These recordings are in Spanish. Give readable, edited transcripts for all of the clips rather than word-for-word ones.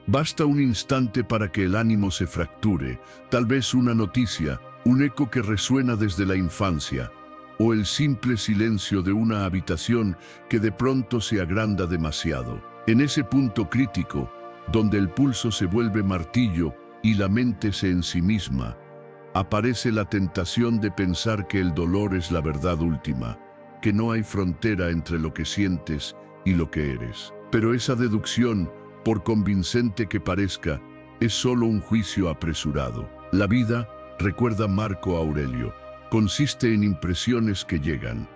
Basta un instante para que el ánimo se fracture, tal vez una noticia, un eco que resuena desde la infancia, o el simple silencio de una habitación que de pronto se agranda demasiado. En ese punto crítico, donde el pulso se vuelve martillo y la mente se ensimisma, aparece la tentación de pensar que el dolor es la verdad última, que no hay frontera entre lo que sientes y lo que eres. Pero esa deducción, por convincente que parezca, es solo un juicio apresurado. La vida, recuerda Marco Aurelio, consiste en impresiones que llegan.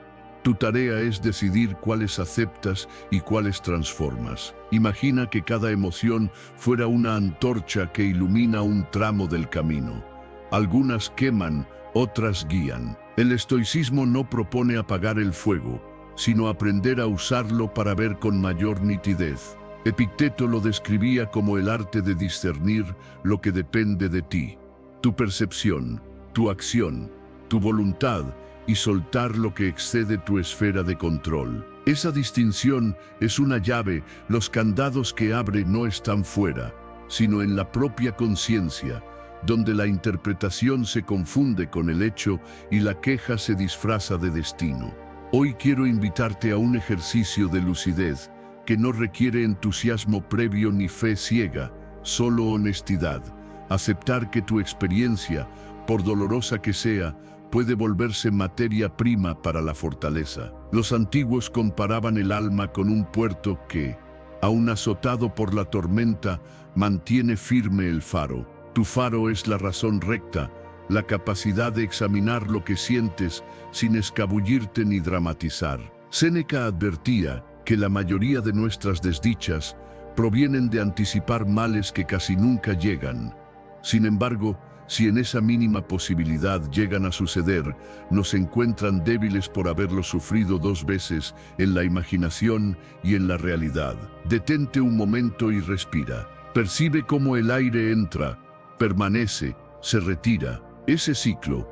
Tu tarea es decidir cuáles aceptas y cuáles transformas. Imagina que cada emoción fuera una antorcha que ilumina un tramo del camino. Algunas queman, otras guían. El estoicismo no propone apagar el fuego, sino aprender a usarlo para ver con mayor nitidez. Epicteto lo describía como el arte de discernir lo que depende de ti, tu percepción, tu acción, tu voluntad, y soltar lo que excede tu esfera de control. Esa distinción es una llave. Los candados que abre no están fuera, sino en la propia conciencia, donde la interpretación se confunde con el hecho y la queja se disfraza de destino. Hoy quiero invitarte a un ejercicio de lucidez que no requiere entusiasmo previo ni fe ciega, solo honestidad. Aceptar que tu experiencia, por dolorosa que sea, puede volverse materia prima para la fortaleza. Los antiguos comparaban el alma con un puerto que, aun azotado por la tormenta, mantiene firme el faro. Tu faro es la razón recta, la capacidad de examinar lo que sientes sin escabullirte ni dramatizar. Séneca advertía que la mayoría de nuestras desdichas provienen de anticipar males que casi nunca llegan. Sin embargo, si en esa mínima posibilidad llegan a suceder, nos encuentran débiles por haberlo sufrido dos veces en la imaginación y en la realidad. Detente un momento y respira. Percibe cómo el aire entra, permanece, se retira. Ese ciclo,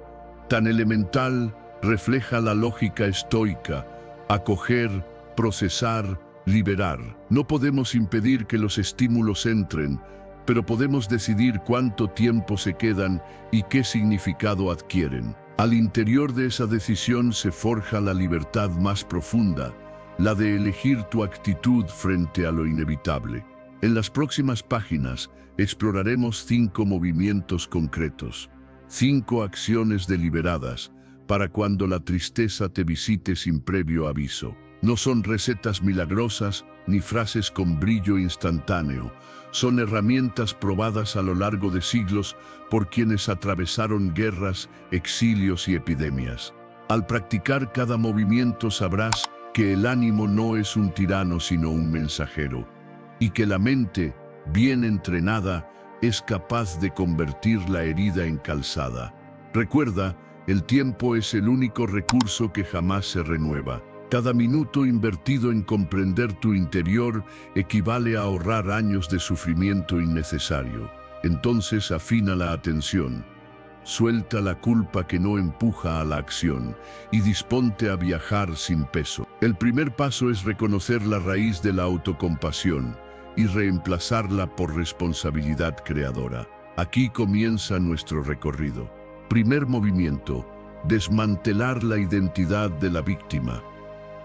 tan elemental, refleja la lógica estoica: acoger, procesar, liberar. No podemos impedir que los estímulos entren, pero podemos decidir cuánto tiempo se quedan y qué significado adquieren. Al interior de esa decisión se forja la libertad más profunda, la de elegir tu actitud frente a lo inevitable. En las próximas páginas exploraremos 5 movimientos concretos, 5 acciones deliberadas para cuando la tristeza te visite sin previo aviso. No son recetas milagrosas ni frases con brillo instantáneo. Son herramientas probadas a lo largo de siglos por quienes atravesaron guerras, exilios y epidemias. Al practicar cada movimiento sabrás que el ánimo no es un tirano sino un mensajero, y que la mente, bien entrenada, es capaz de convertir la herida en calzada. Recuerda, el tiempo es el único recurso que jamás se renueva. Cada minuto invertido en comprender tu interior equivale a ahorrar años de sufrimiento innecesario. Entonces afina la atención, suelta la culpa que no empuja a la acción y disponte a viajar sin peso. El primer paso es reconocer la raíz de la autocompasión y reemplazarla por responsabilidad creadora. Aquí comienza nuestro recorrido. Primer movimiento: desmantelar la identidad de la víctima.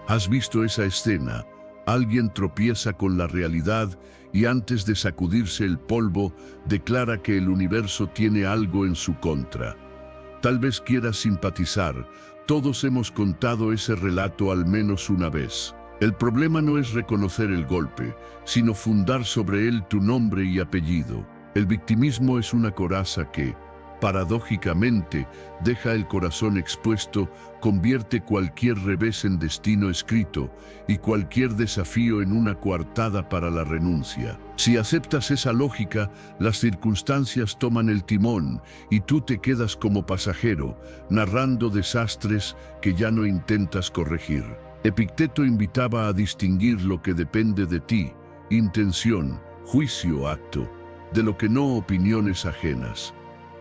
¿Has visto esa escena? Alguien tropieza con la realidad y antes de sacudirse el polvo, declara que el universo tiene algo en su contra. Tal vez quieras simpatizar. Todos hemos contado ese relato al menos una vez. El problema no es reconocer el golpe, sino fundar sobre él tu nombre y apellido. El victimismo es una coraza que, paradójicamente, deja el corazón expuesto, convierte cualquier revés en destino escrito y cualquier desafío en una coartada para la renuncia. Si aceptas esa lógica, las circunstancias toman el timón y tú te quedas como pasajero, narrando desastres que ya no intentas corregir. Epicteto invitaba a distinguir lo que depende de ti, intención, juicio, acto, de lo que no, opiniones ajenas.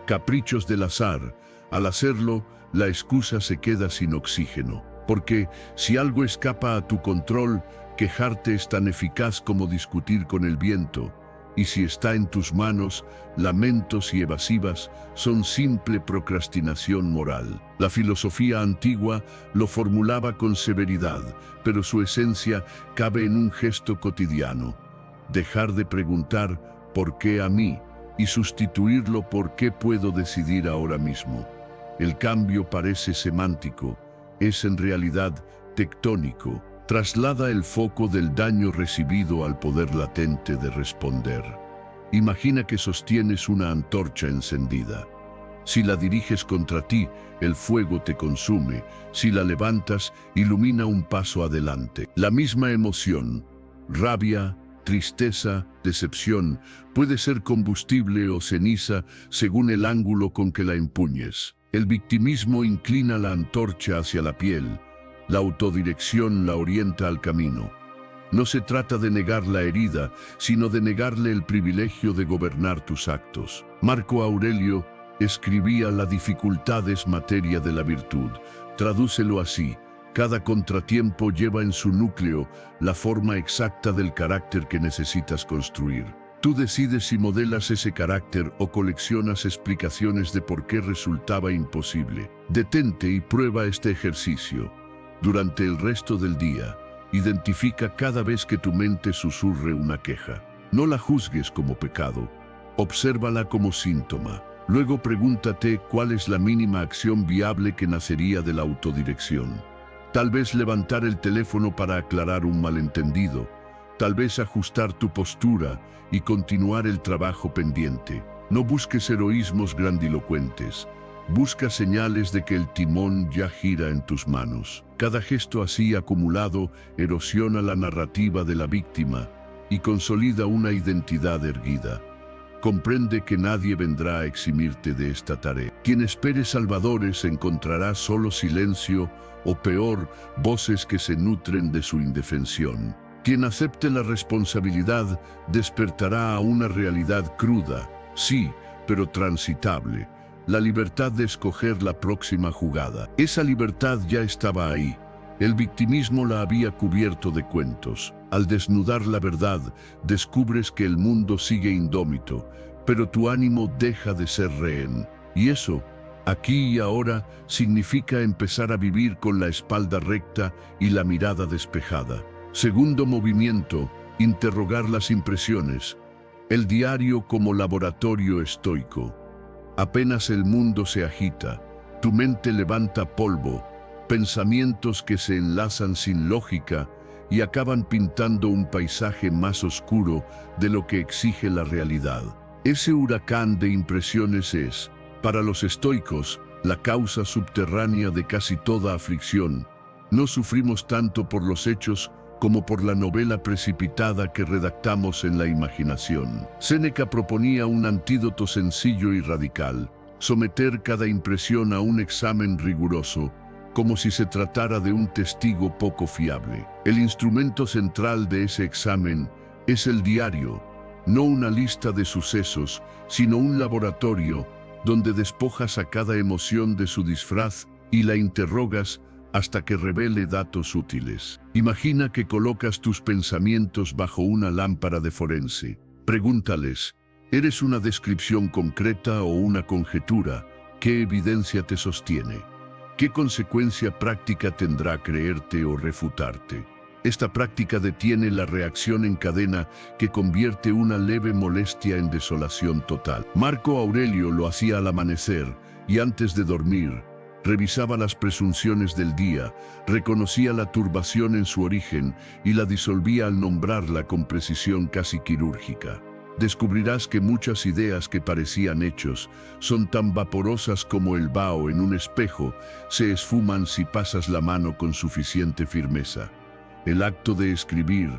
Caprichos del azar. Al hacerlo, la excusa se queda sin oxígeno. Porque si algo escapa a tu control, quejarte es tan eficaz como discutir con el viento. Y si está en tus manos, lamentos y evasivas son simple procrastinación moral. La filosofía antigua lo formulaba con severidad, pero su esencia cabe en un gesto cotidiano. Dejar de preguntar ¿por qué a mí? Y sustituirlo por ¿qué puedo decidir ahora mismo? El cambio parece semántico, es en realidad tectónico. Traslada el foco del daño recibido al poder latente de responder. Imagina que sostienes una antorcha encendida. Si la diriges contra ti, el fuego te consume. Si la levantas, ilumina un paso adelante. La misma emoción, rabia, tristeza, decepción, puede ser combustible o ceniza según el ángulo con que la empuñes. El victimismo inclina la antorcha hacia la piel. La autodirección la orienta al camino. No se trata de negar la herida, sino de negarle el privilegio de gobernar tus actos. Marco Aurelio escribía: la dificultad es materia de la virtud. Tradúcelo así: cada contratiempo lleva en su núcleo la forma exacta del carácter que necesitas construir. Tú decides si modelas ese carácter o coleccionas explicaciones de por qué resultaba imposible. Detente y prueba este ejercicio. Durante el resto del día, identifica cada vez que tu mente susurre una queja. No la juzgues como pecado, obsérvala como síntoma. Luego pregúntate cuál es la mínima acción viable que nacería de la autodirección. Tal vez levantar el teléfono para aclarar un malentendido, tal vez ajustar tu postura y continuar el trabajo pendiente. No busques heroísmos grandilocuentes. Busca señales de que el timón ya gira en tus manos. Cada gesto así acumulado erosiona la narrativa de la víctima y consolida una identidad erguida. Comprende que nadie vendrá a eximirte de esta tarea. Quien espere salvadores encontrará solo silencio o peor, voces que se nutren de su indefensión. Quien acepte la responsabilidad despertará a una realidad cruda, sí, pero transitable. La libertad de escoger la próxima jugada. Esa libertad ya estaba ahí. El victimismo la había cubierto de cuentos. Al desnudar la verdad, descubres que el mundo sigue indómito, pero tu ánimo deja de ser rehén. Y eso, aquí y ahora, significa empezar a vivir con la espalda recta y la mirada despejada. Segundo movimiento, interrogar las impresiones. El diario como laboratorio estoico. Apenas el mundo se agita, tu mente levanta polvo, pensamientos que se enlazan sin lógica y acaban pintando un paisaje más oscuro de lo que exige la realidad. Ese huracán de impresiones es, para los estoicos, la causa subterránea de casi toda aflicción. No sufrimos tanto por los hechos como por la novela precipitada que redactamos en la imaginación. Séneca proponía un antídoto sencillo y radical: someter cada impresión a un examen riguroso, como si se tratara de un testigo poco fiable. El instrumento central de ese examen es el diario, no una lista de sucesos, sino un laboratorio donde despojas a cada emoción de su disfraz y la interrogas hasta que revele datos útiles. Imagina que colocas tus pensamientos bajo una lámpara de forense. Pregúntales: ¿eres una descripción concreta o una conjetura? ¿Qué evidencia te sostiene? ¿Qué consecuencia práctica tendrá creerte o refutarte? Esta práctica detiene la reacción en cadena que convierte una leve molestia en desolación total. Marco Aurelio lo hacía al amanecer y antes de dormir. Revisaba las presunciones del día, reconocía la turbación en su origen y la disolvía al nombrarla con precisión casi quirúrgica. Descubrirás que muchas ideas que parecían hechos son tan vaporosas como el vaho en un espejo, se esfuman si pasas la mano con suficiente firmeza. El acto de escribir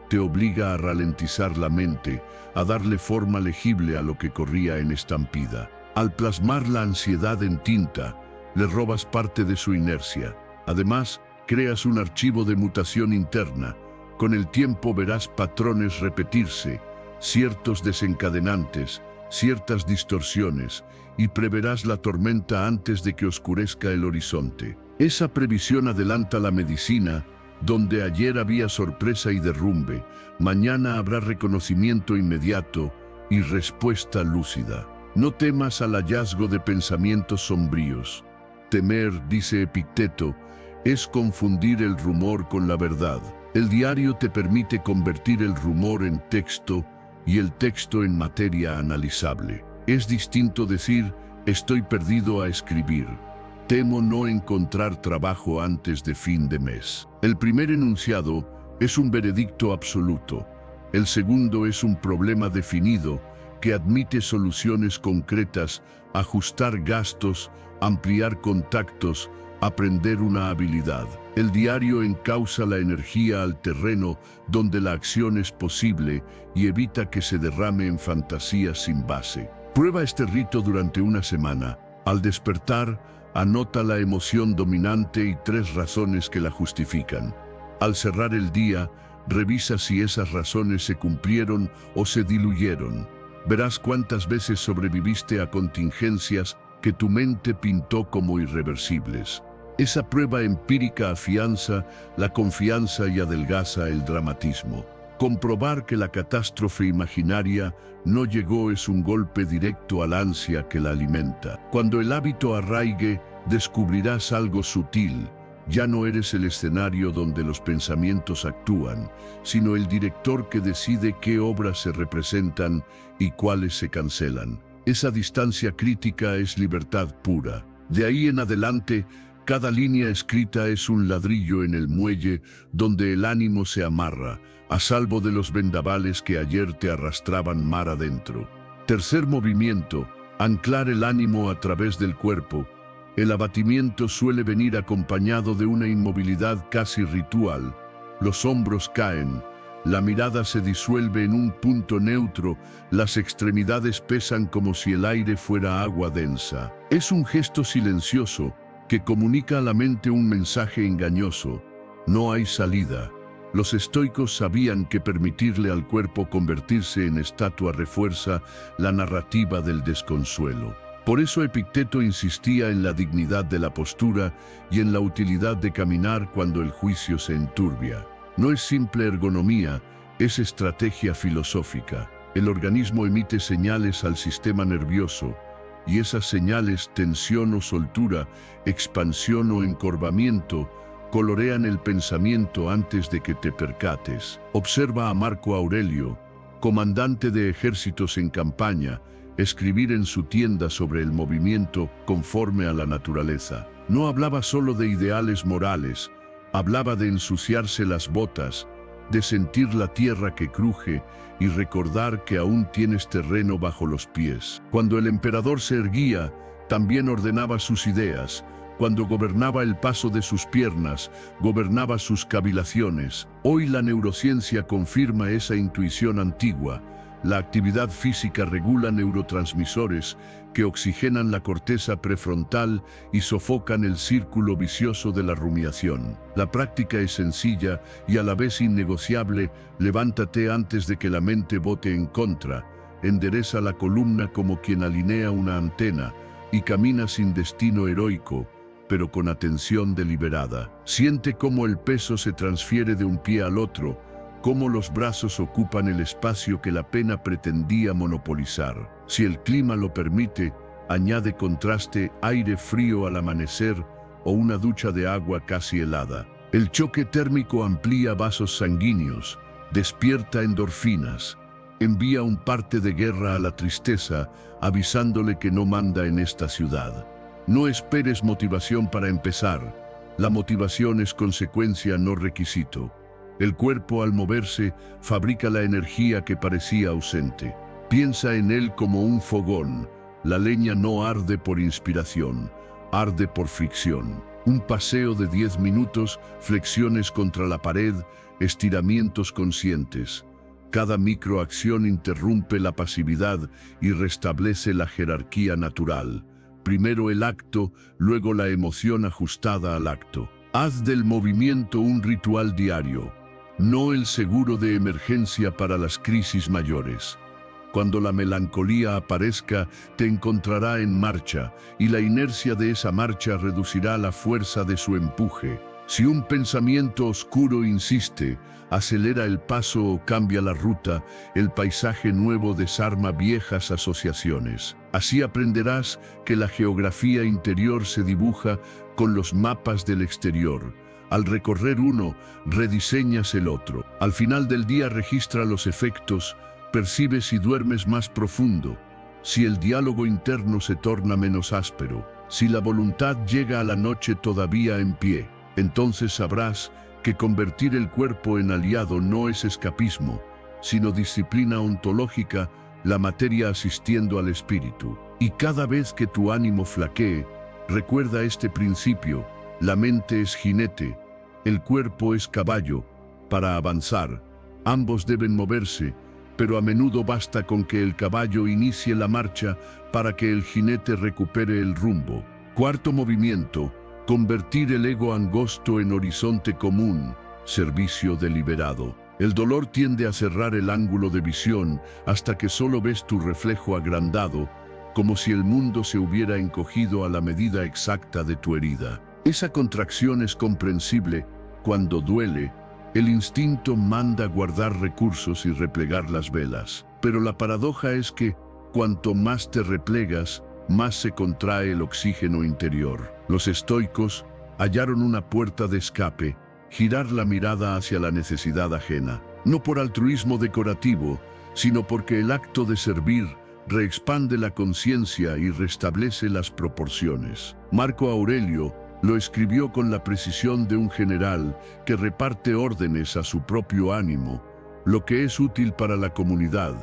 te obliga a ralentizar la mente, a darle forma legible a lo que corría en estampida. Al plasmar la ansiedad en tinta, le robas parte de su inercia. Además, creas un archivo de mutación interna. Con el tiempo verás patrones repetirse, ciertos desencadenantes, ciertas distorsiones, y preverás la tormenta antes de que oscurezca el horizonte. Esa previsión adelanta la medicina Donde ayer había sorpresa y derrumbe, mañana habrá reconocimiento inmediato y respuesta lúcida. No temas al hallazgo de pensamientos sombríos. Temer, dice Epicteto, es confundir el rumor con la verdad. El diario te permite convertir el rumor en texto y el texto en materia analizable. Es distinto decir, estoy perdido a escribir. Temo no encontrar trabajo antes de fin de mes. El primer enunciado es un veredicto absoluto. El segundo es un problema definido que admite soluciones concretas, ajustar gastos, ampliar contactos, aprender una habilidad. El diario encausa la energía al terreno donde la acción es posible y evita que se derrame en fantasías sin base. Prueba este rito durante una semana. Al despertar, anota la emoción dominante y 3 razones que la justifican. Al cerrar el día, revisa si esas razones se cumplieron o se diluyeron. Verás cuántas veces sobreviviste a contingencias que tu mente pintó como irreversibles. Esa prueba empírica afianza la confianza y adelgaza el dramatismo. Comprobar que la catástrofe imaginaria no llegó es un golpe directo al ansia que la alimenta. Cuando el hábito arraigue, descubrirás algo sutil. Ya no eres el escenario donde los pensamientos actúan, sino el director que decide qué obras se representan y cuáles se cancelan. Esa distancia crítica es libertad pura. De ahí en adelante, cada línea escrita es un ladrillo en el muelle donde el ánimo se amarra, a salvo de los vendavales que ayer te arrastraban mar adentro. Tercer movimiento, anclar el ánimo a través del cuerpo. El abatimiento suele venir acompañado de una inmovilidad casi ritual. Los hombros caen, la mirada se disuelve en un punto neutro, las extremidades pesan como si el aire fuera agua densa. Es un gesto silencioso que comunica a la mente un mensaje engañoso. No hay salida. Los estoicos sabían que permitirle al cuerpo convertirse en estatua refuerza la narrativa del desconsuelo. Por eso Epicteto insistía en la dignidad de la postura y en la utilidad de caminar cuando el juicio se enturbia. No es simple ergonomía, es estrategia filosófica. El organismo emite señales al sistema nervioso, y esas señales, tensión o soltura, expansión o encorvamiento, colorean el pensamiento antes de que te percates. Observa a Marco Aurelio, comandante de ejércitos en campaña, escribir en su tienda sobre el movimiento conforme a la naturaleza. No hablaba solo de ideales morales, hablaba de ensuciarse las botas, de sentir la tierra que cruje y recordar que aún tienes terreno bajo los pies. Cuando el emperador se erguía, también ordenaba sus ideas. Cuando gobernaba el paso de sus piernas, gobernaba sus cavilaciones. Hoy la neurociencia confirma esa intuición antigua. La actividad física regula neurotransmisores que oxigenan la corteza prefrontal y sofocan el círculo vicioso de la rumiación. La práctica es sencilla y a la vez innegociable. Levántate antes de que la mente vote en contra. Endereza la columna como quien alinea una antena y camina sin destino heroico, pero con atención deliberada. Siente cómo el peso se transfiere de un pie al otro, cómo los brazos ocupan el espacio que la pena pretendía monopolizar. Si el clima lo permite, añade contraste, aire frío al amanecer o una ducha de agua casi helada. El choque térmico amplía vasos sanguíneos, despierta endorfinas, envía un parte de guerra a la tristeza, avisándole que no manda en esta ciudad. No esperes motivación para empezar. La motivación es consecuencia, no requisito. El cuerpo al moverse fabrica la energía que parecía ausente. Piensa en él como un fogón. La leña no arde por inspiración, arde por fricción. Un paseo de 10 minutos, flexiones contra la pared, estiramientos conscientes. Cada microacción interrumpe la pasividad y restablece la jerarquía natural. Primero el acto, luego la emoción ajustada al acto. Haz del movimiento un ritual diario, no el seguro de emergencia para las crisis mayores. Cuando la melancolía aparezca, te encontrará en marcha, y la inercia de esa marcha reducirá la fuerza de su empuje. Si un pensamiento oscuro insiste, acelera el paso o cambia la ruta, el paisaje nuevo desarma viejas asociaciones. Así aprenderás que la geografía interior se dibuja con los mapas del exterior. Al recorrer uno, rediseñas el otro. Al final del día registra los efectos, percibes si duermes más profundo, si el diálogo interno se torna menos áspero, si la voluntad llega a la noche todavía en pie. Entonces sabrás que convertir el cuerpo en aliado no es escapismo, sino disciplina ontológica, la materia asistiendo al espíritu. Y cada vez que tu ánimo flaquee, recuerda este principio: la mente es jinete, el cuerpo es caballo. Para avanzar, ambos deben moverse, pero a menudo basta con que el caballo inicie la marcha para que el jinete recupere el rumbo. Cuarto movimiento: convertir el ego angosto en horizonte común, servicio deliberado. El dolor tiende a cerrar el ángulo de visión hasta que solo ves tu reflejo agrandado, como si el mundo se hubiera encogido a la medida exacta de tu herida. Esa contracción es comprensible. Cuando duele, el instinto manda guardar recursos y replegar las velas. Pero la paradoja es que, cuanto más te replegas, más se contrae el oxígeno interior. Los estoicos hallaron una puerta de escape: girar la mirada hacia la necesidad ajena. No por altruismo decorativo, sino porque el acto de servir reexpande la conciencia y restablece las proporciones. Marco Aurelio lo escribió con la precisión de un general que reparte órdenes a su propio ánimo. Lo que es útil para la comunidad,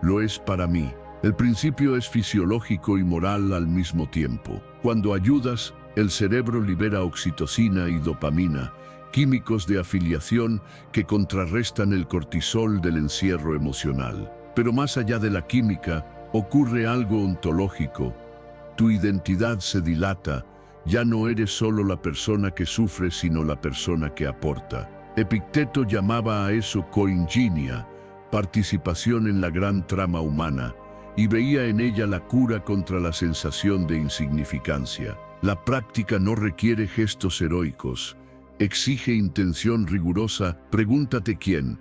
lo es para mí. El principio es fisiológico y moral al mismo tiempo. Cuando ayudas, el cerebro libera oxitocina y dopamina, químicos de afiliación que contrarrestan el cortisol del encierro emocional. Pero más allá de la química, ocurre algo ontológico. Tu identidad se dilata. Ya no eres solo la persona que sufre, sino la persona que aporta. Epicteto llamaba a eso koinginia, participación en la gran trama humana, y veía en ella la cura contra la sensación de insignificancia. La práctica no requiere gestos heroicos, exige intención rigurosa. Pregúntate quién,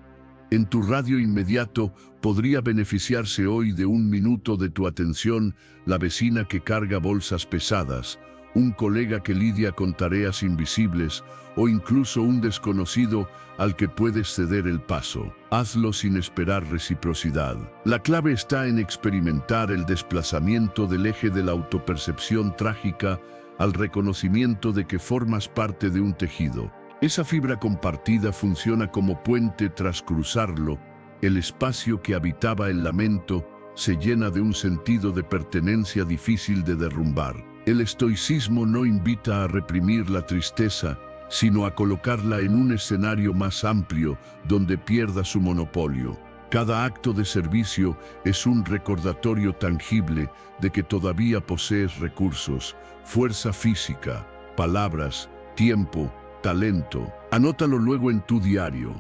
en tu radio inmediato, podría beneficiarse hoy de un minuto de tu atención: la vecina que carga bolsas pesadas, un colega que lidia con tareas invisibles, o incluso un desconocido al que puedes ceder el paso. Hazlo sin esperar reciprocidad. La clave está en experimentar el desplazamiento del eje de la autopercepción trágica al reconocimiento de que formas parte de un tejido. Esa fibra compartida funciona como puente. Tras cruzarlo, el espacio que habitaba el lamento se llena de un sentido de pertenencia difícil de derrumbar. El estoicismo no invita a reprimir la tristeza, sino a colocarla en un escenario más amplio donde pierda su monopolio. Cada acto de servicio es un recordatorio tangible de que todavía posees recursos: fuerza física, palabras, tiempo, talento. Anótalo luego en tu diario,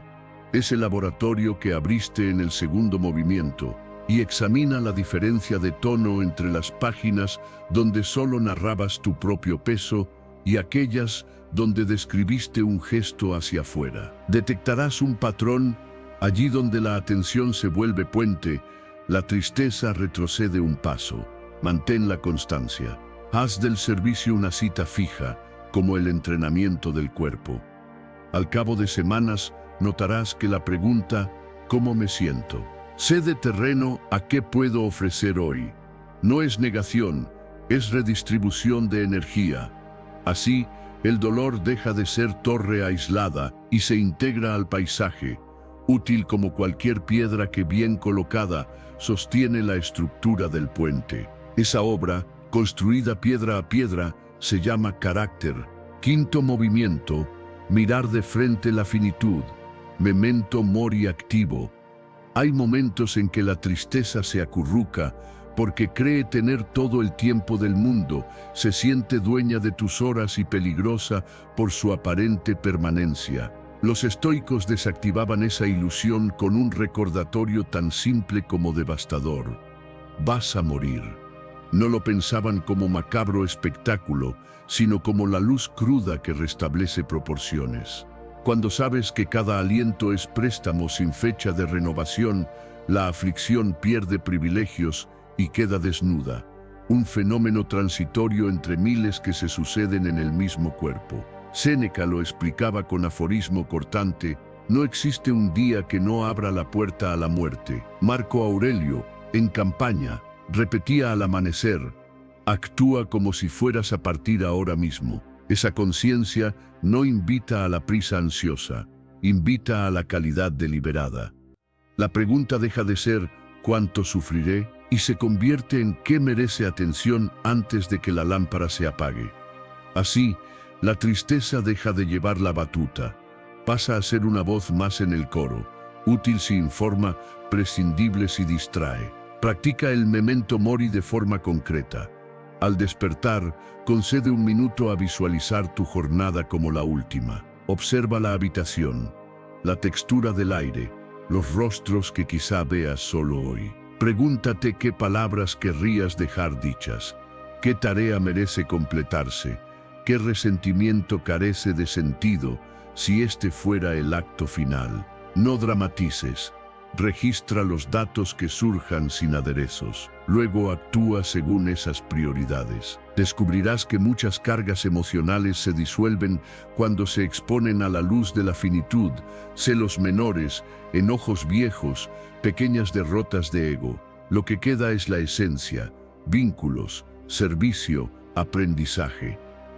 ese laboratorio que abriste en el segundo movimiento, y examina la diferencia de tono entre las páginas donde solo narrabas tu propio peso y aquellas donde describiste un gesto hacia afuera. Detectarás un patrón: allí donde la atención se vuelve puente, la tristeza retrocede un paso. Mantén la constancia. Haz del servicio una cita fija, como el entrenamiento del cuerpo. Al cabo de semanas, notarás que la pregunta «¿Cómo me siento?», cede terreno a «¿Qué puedo ofrecer hoy?». No es negación, es redistribución de energía. Así, el dolor deja de ser torre aislada y se integra al paisaje, útil como cualquier piedra que, bien colocada, sostiene la estructura del puente. Esa obra, construida piedra a piedra, se llama carácter. Quinto movimiento: mirar de frente la finitud, memento mori activo. Hay momentos en que la tristeza se acurruca porque cree tener todo el tiempo del mundo, se siente dueña de tus horas y peligrosa por su aparente permanencia. Los estoicos desactivaban esa ilusión con un recordatorio tan simple como devastador: vas a morir. No lo pensaban como macabro espectáculo, sino como la luz cruda que restablece proporciones. Cuando sabes que cada aliento es préstamo sin fecha de renovación, la aflicción pierde privilegios y queda desnuda, un fenómeno transitorio entre miles que se suceden en el mismo cuerpo. Séneca lo explicaba con aforismo cortante: no existe un día que no abra la puerta a la muerte. Marco Aurelio, en Campaña, repetía al amanecer: actúa como si fueras a partir ahora mismo. Esa conciencia no invita a la prisa ansiosa, invita a la calidad deliberada. La pregunta deja de ser ¿cuánto sufriré? Y se convierte en ¿qué merece atención antes de que la lámpara se apague? Así, la tristeza deja de llevar la batuta, pasa a ser una voz más en el coro, útil si informa, prescindible si distrae. Practica el memento mori de forma concreta. Al despertar, concede un minuto a visualizar tu jornada como la última. Observa la habitación, la textura del aire, los rostros que quizá veas solo hoy. Pregúntate qué palabras querrías dejar dichas, qué tarea merece completarse, qué resentimiento carece de sentido si este fuera el acto final. No dramatices. Registra los datos que surjan sin aderezos. Luego actúa según esas prioridades. Descubrirás que muchas cargas emocionales se disuelven cuando se exponen a la luz de la finitud, celos menores, enojos viejos, pequeñas derrotas de ego. Lo que queda es la esencia, vínculos, servicio, aprendizaje.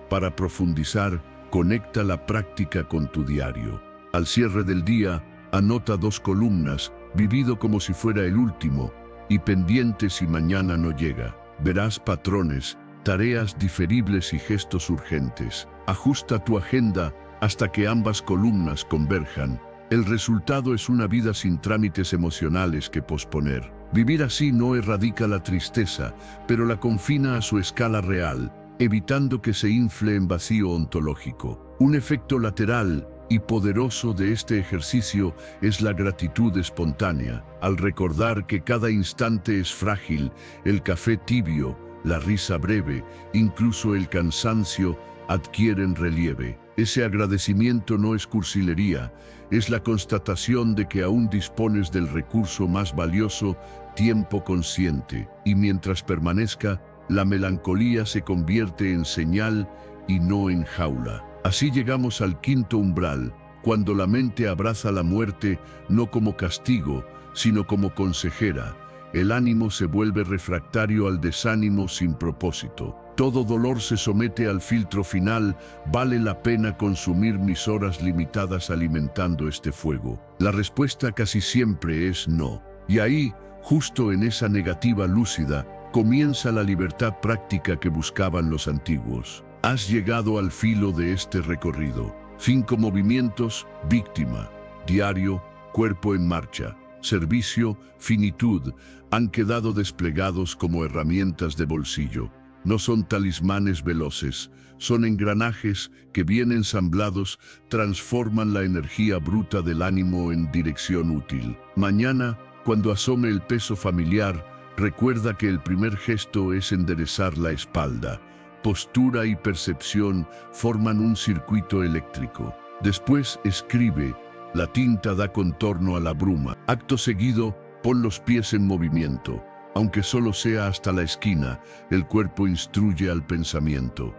Para profundizar, conecta la práctica con tu diario. Al cierre del día, anota 2 columnas: vivido como si fuera el último, y pendiente si mañana no llega. Verás patrones, tareas diferibles y gestos urgentes. Ajusta tu agenda hasta que ambas columnas converjan. El resultado es una vida sin trámites emocionales que posponer. Vivir así no erradica la tristeza, pero la confina a su escala real, evitando que se infle en vacío ontológico. Un efecto lateral y poderoso de este ejercicio es la gratitud espontánea. Al recordar que cada instante es frágil, el café tibio, la risa breve, incluso el cansancio, adquieren relieve. Ese agradecimiento no es cursilería, es la constatación de que aún dispones del recurso más valioso, tiempo consciente. Y mientras permanezca, la melancolía se convierte en señal y no en jaula. Así llegamos al 5.º umbral, cuando la mente abraza la muerte no como castigo, sino como consejera. El ánimo se vuelve refractario al desánimo sin propósito. Todo dolor se somete al filtro final: ¿vale la pena consumir mis horas limitadas alimentando este fuego? La respuesta casi siempre es no. Y ahí, justo en esa negativa lúcida, comienza la libertad práctica que buscaban los antiguos. Has llegado al filo de este recorrido. 5 movimientos: víctima, diario, cuerpo en marcha, servicio, finitud, han quedado desplegados como herramientas de bolsillo. No son talismanes veloces, son engranajes que bien ensamblados transforman la energía bruta del ánimo en dirección útil. Mañana, cuando asome el peso familiar, recuerda que el primer gesto es enderezar la espalda. Postura y percepción forman un circuito eléctrico. Después escribe, la tinta da contorno a la bruma. Acto seguido, pon los pies en movimiento. Aunque solo sea hasta la esquina, el cuerpo instruye al pensamiento.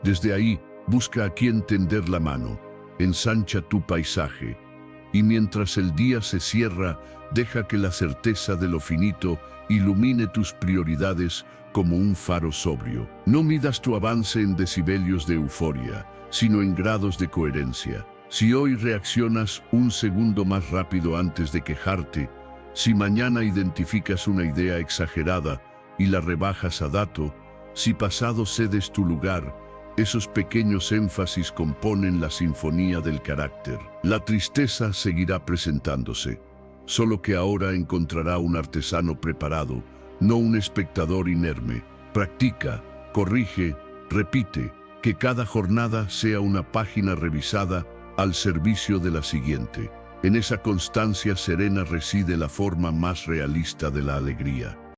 Desde ahí, busca a quien tender la mano. Ensancha tu paisaje. Y mientras el día se cierra, deja que la certeza de lo finito ilumine tus prioridades como un faro sobrio. No midas tu avance en decibelios de euforia, sino en grados de coherencia. Si hoy reaccionas un segundo más rápido antes de quejarte, si mañana identificas una idea exagerada y la rebajas a dato, si pasado cedes tu lugar, esos pequeños énfasis componen la sinfonía del carácter. La tristeza seguirá presentándose, solo que ahora encontrará un artesano preparado, no un espectador inerme. Practica, corrige, repite, que cada jornada sea una página revisada al servicio de la siguiente. En esa constancia serena reside la forma más realista de la alegría.